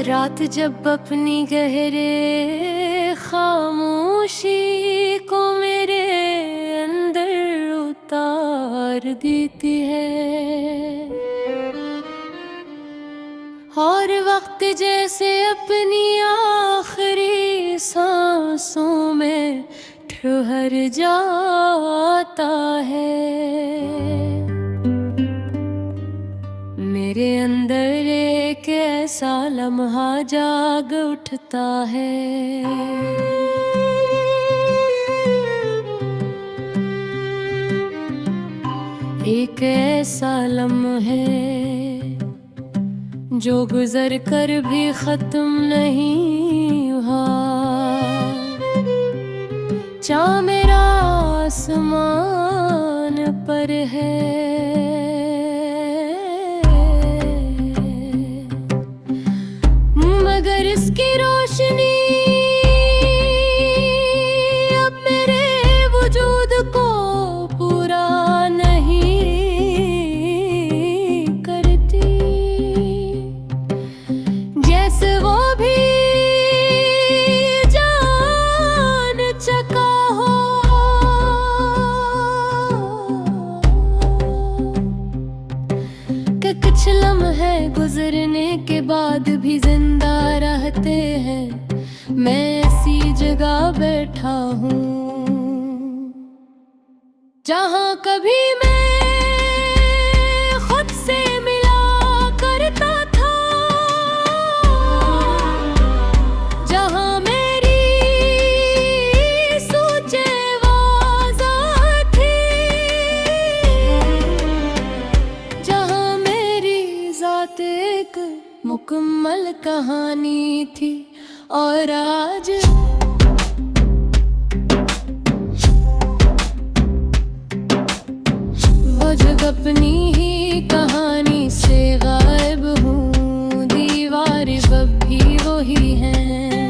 रात जब अपनी गहरे खामोशी को मेरे अंदर उतार देती है, और वक्त जैसे अपनी आखिरी सांसों में ठहर जाता है। मेरे अंदर एक ऐसा लम्हा जाग उठता है, एक ऐसा लम्हे जो गुजर कर भी खत्म नहीं हुआ। चाँद मेरा आसमान पर है, मगर इसकी रोशनी अब मेरे वजूद को पूरा नहीं करती। जैसे वो भी जान चुका हो कि कुछ लम्हे गुजरने के बाद भी जिंदा रहते हैं। मैं ऐसी जगह बैठा हूँ जहाँ कभी मैं खुद से मिला करता था, जहाँ मेरी सोचें वाज़ेह थी, जहाँ मेरी ज़ात एक मुकम्मल कहानी थी। और आज वो जग अपनी ही कहानी से गायब हूँ। दीवार अब भी वही है,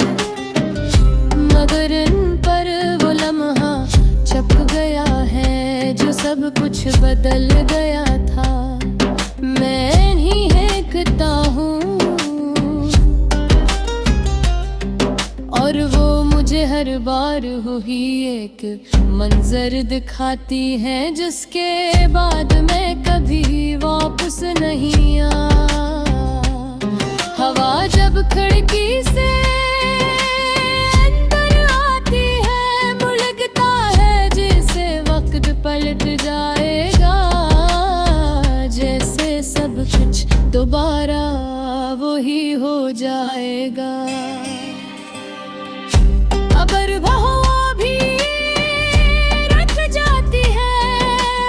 मगर इन पर वो लम्हा छप गया है जो सब कुछ बदल गया था। मैं नहीं देखता हूँ और वो मुझे हर बार वही एक मंजर दिखाती है जिसके बाद मैं कभी वापस नहीं आ। हवा जब खिड़की से अंदर आती है, मुड़कता है जैसे वक्त पलट जाएगा, जैसे सब कुछ दोबारा वही हो जाएगा। अबर हवा भी रुक जाती है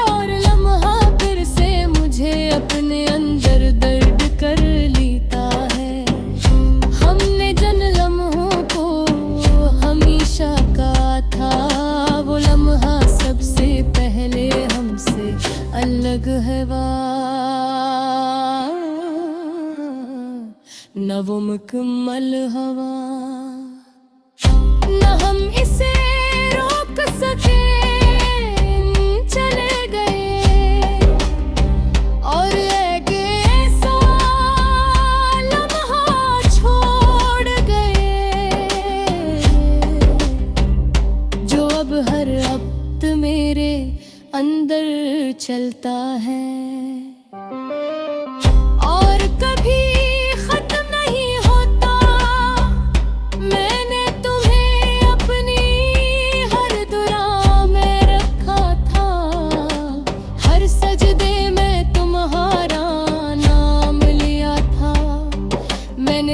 और लम्हा फिर से मुझे अपने अंदर दर्द कर लेता है। हमने जिन लम्हों को हमेशा कहा था, वो लम्हा सबसे पहले हमसे अलग है। न वो मुकम्मल हवा, न हम इसे रोक सके, चले गए और एक ऐसा लम्हा छोड़ गए जो अब हर वक्त मेरे अंदर चलता है और कभी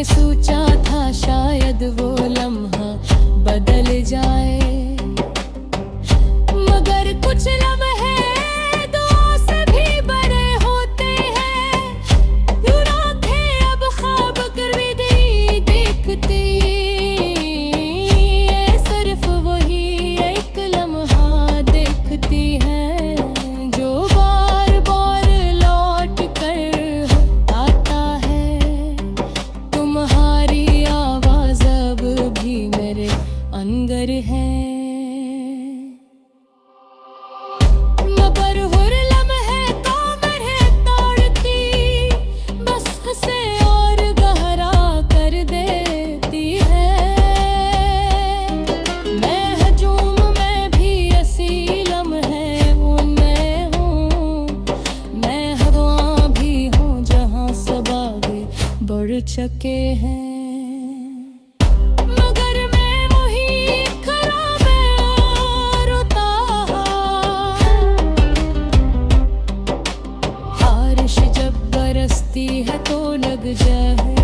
सोचा था शायद वो लम्हा बदल जाए, मगर कुछ लम्हे दो से भी बड़े होते हैं। यूं आंखें अब ख्वाब कर भी देखती, सिर्फ वही एक लम्हा देखती है जो बार बार लौट कर आता है। तुम्हारी आवाज़ अब भी मेरे अंदर है। चुके हैं। मगर मैं वही खराब और बारिश जब बरसती है तो लग जाए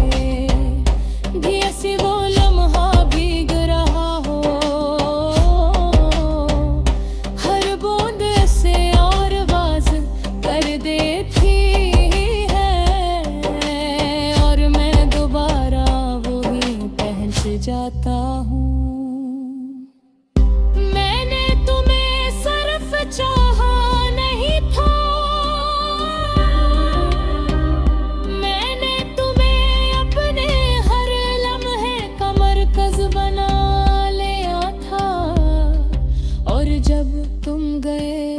भी ऐसी वो लम्हा भीग रहा हो, हर बूंद से और आवाज कर देती है और मैं दोबारा वही पहुंच जाता हूँ। मैंने तुम्हें सिर्फ चाहा नहीं था, मैंने तुम्हें अपने हर लम्हे का मरकज बना लिया था। और जब तुम गए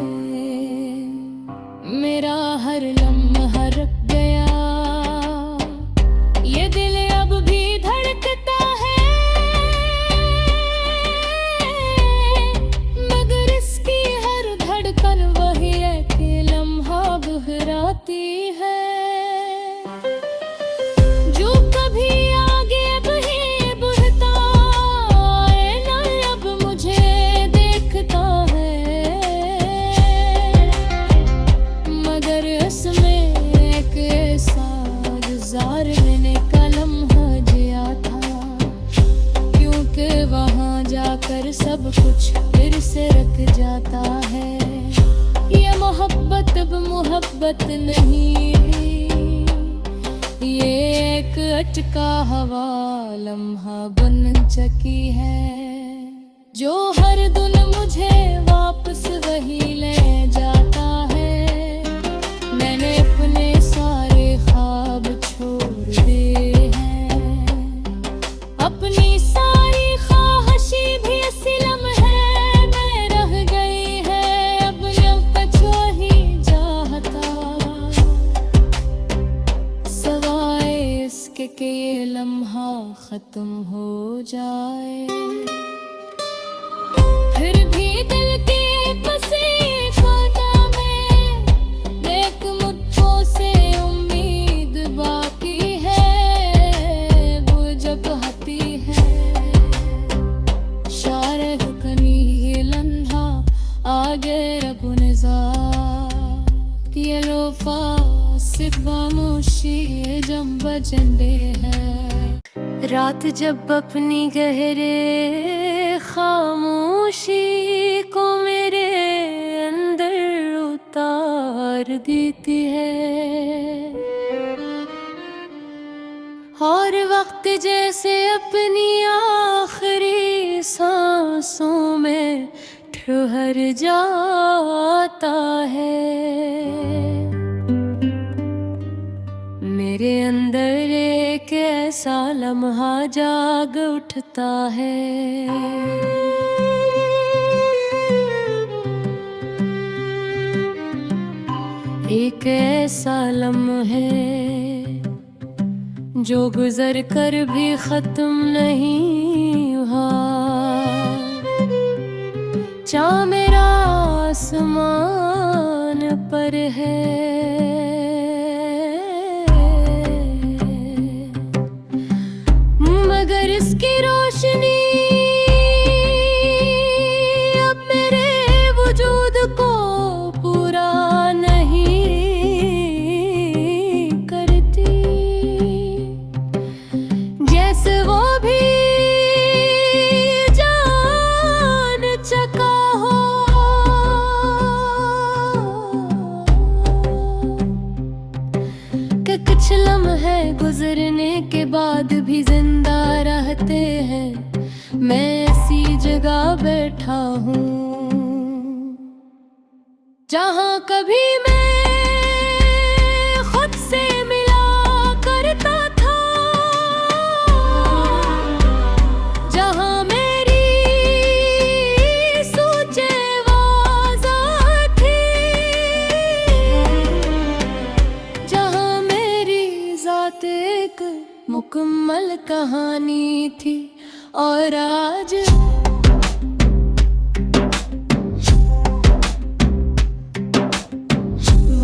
मेरा हर लम्हा रुक गया, ये दिल अब भी धड़कता है मगर इसकी हर धड़कन वही है कि लम्हा दोहराती है। जो कभी आगे भी बढ़ता है ना अब मुझे देखता है, मगर इसमें एक ऐसा गुज़ार मैंने का लम्हा जिया था, क्योंकि वहाँ जाकर सब कुछ फिर से रख जाता है। ये मोहब्बत अब मोहब्बत नहीं, ये एक अटका हवा लम्हा बन चुकी है, जो हर दिन मुझे वापस वही ले जाता है। मैंने अपने सारे ख्वाब छोड़ दिए हैं, अपनी सारी ख्वाहिशी भी इसी लम्हे में रह गई है। अब न कछु ही चाहता सवाए इसके कि ये लम्हा खत्म हो जाए। फिर भी दिल के पसी खाना में एक मुट्ठों से उम्मीद बाकी है, वो जब आती है शारद कनी लन्हा आगे रब निज़ार, ये लोफा सिर्फ खामोशी जम बजंदे है। रात जब अपनी गहरे खामोशी को मेरे अंदर उतार देती है, और वक्त जैसे अपनी आखिरी सांसों में ठहर जाता है। मेरे अंदर एक ऐसा लम्हा जाग उठता है, एक ऐसा लम्हे जो गुजर कर भी खत्म नहीं हुआ। चाँद मेरा आसमान पर है, मगर इसकी रोशनी अब मेरे वजूद को पूरा नहीं करती। जैसे वो भी जान चुका हो कि कुछ लम्हे गुजरने के बाद भी जिंदा रहते हैं। मैं ऐसी जगह बैठा हूँ जहाँ कभी मैं खुद से मिला करता था, जहाँ मेरी सोचे वाज़ा थी, जहाँ मेरी ज़ात एक मुकम्मल कहानी थी। और आज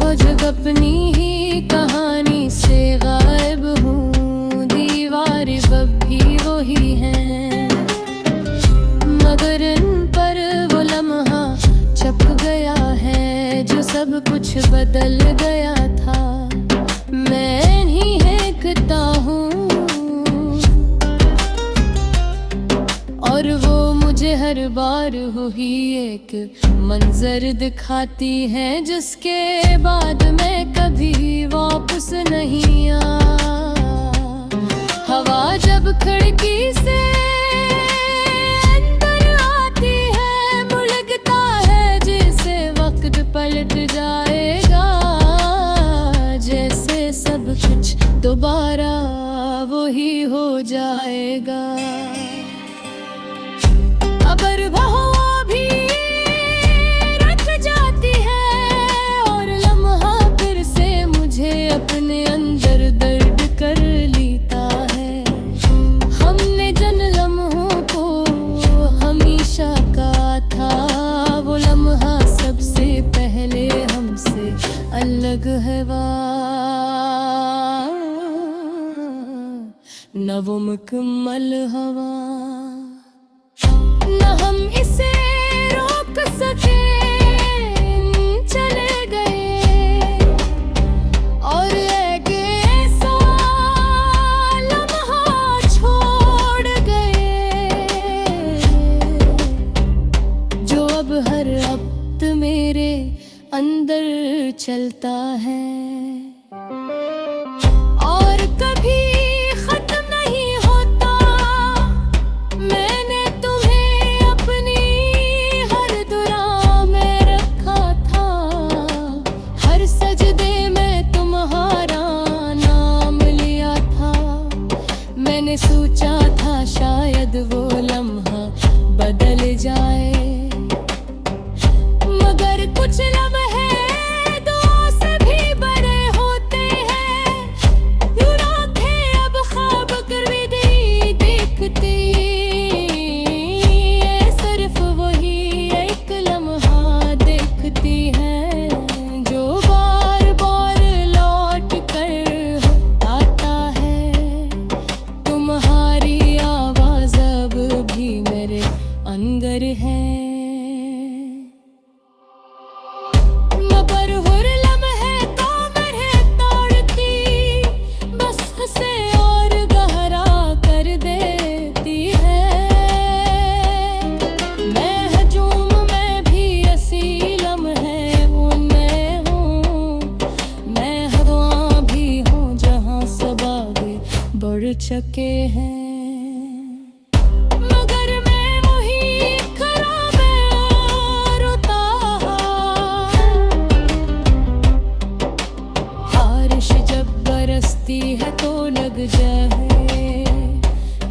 वो जग अपनी ही कहानी से गायब हूँ। कुछ बदल गया था। मैं ही देखता हूँ और वो मुझे हर बार वही एक मंजर दिखाती है, जिसके बाद मैं कभी वापस नहीं आ। हवा जब खिड़की से अंदर आती है, मुड़कता है जैसे वक्त पलट जाएगा, जैसे सब कुछ दोबारा वही हो जाएगा। अबर हवा भी रुक जाती है और लम्हा फिर से मुझे अपने अंदर दर्द कर लेता है। हमने जिन लम्हों को हमेशा कहा था, वो लम्हा सबसे पहले हमसे अलग है। न वो मुकम्मल हवा, न हम इसे रोक सके, चले गए और एक ऐसा लम्हा छोड़ गए, जो अब हर वक्त मेरे अंदर चलता है और कभी सोचा था शायद वो लम्हा बदल जाए, मगर कुछ लम्हे दो से भी बड़े होते हैं। यूं आंखें अब ख्वाब कर भी देखती, सिर्फ वही एक लम्हा देखती है, जो बार बार लौट कर आता है। तुम्हारी आवाज अब भी मेरे अंदर है, मगर हर लम्हे तो मेरे तोड़ती, बस हंसे और गहरा कर देती है। मैं हजूम में भी ऐसी लम्हे उनमें हूँ, मैं हवा भी हूँ जहाँ सब आगे बढ़ चुके हैं, मगर मैं वही खराब और उतार। बारिश जब बरसती है तो लग जाए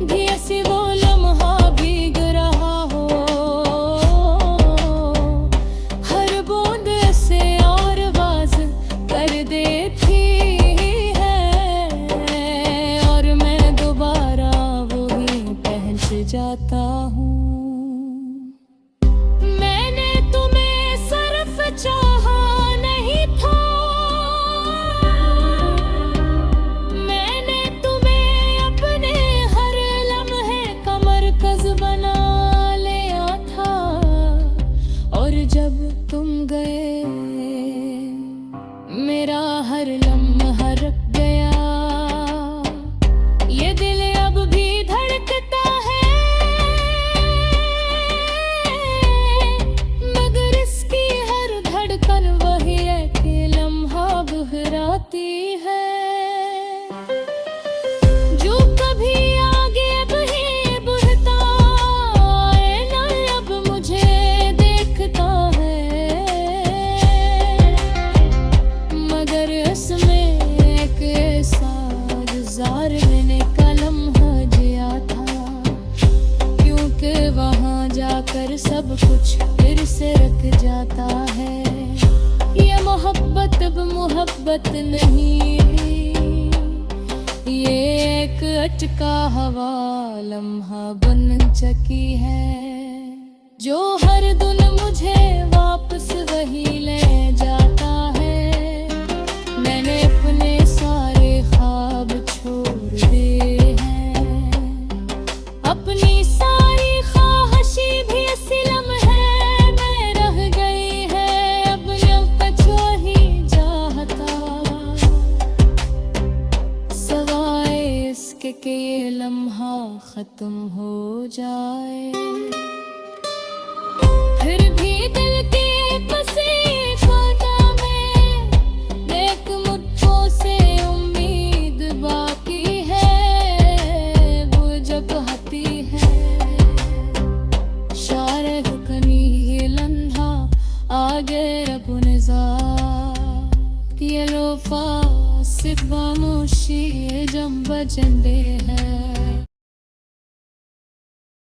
भी ऐसी वो लम्हा भीग रहा हो, हर बूंद से और आवाज कर देती जाता हूँ। मैंने तुम्हें सिर्फ चाहा नहीं था, मैंने तुम्हें अपने हर लम्हे का मरकज बना लिया था, और जब तुम गए मेरा हर लम्हा रुक गया। ये दिल अब भी धड़कता है, वही एक लम्हा बहराती है, जो कभी आगे भी बढ़ता है ना, अब मुझे देखता है, मगर इसमें एक ऐसा गुज़ार मैंने का लम्हा जिया था, क्योंकि वहाँ जाकर सब कुछ फिर से रख जाता है। ये मोहब्बत अब मोहब्बत नहीं, ये एक अटका हवा लम्हा बन चुकी है, जो हर दिन मुझे वापस वही ले जाता है। मैंने अपने सारे ख्वाब छोड़ दिए हैं, अपनी सारी ख्वाहिशी भी इसी लम्हे में रह गई है। अब कछुआ ही ये लम्हा खत्म हो जाए। फिर भी दिल के बसे खाना में नेक मुझको से उम्मीद बाकी है, वो जब आती है शारद कनी लम्हा आगे रब निज़ार ये लोफा सिर्फ खामोशी जम बजंदे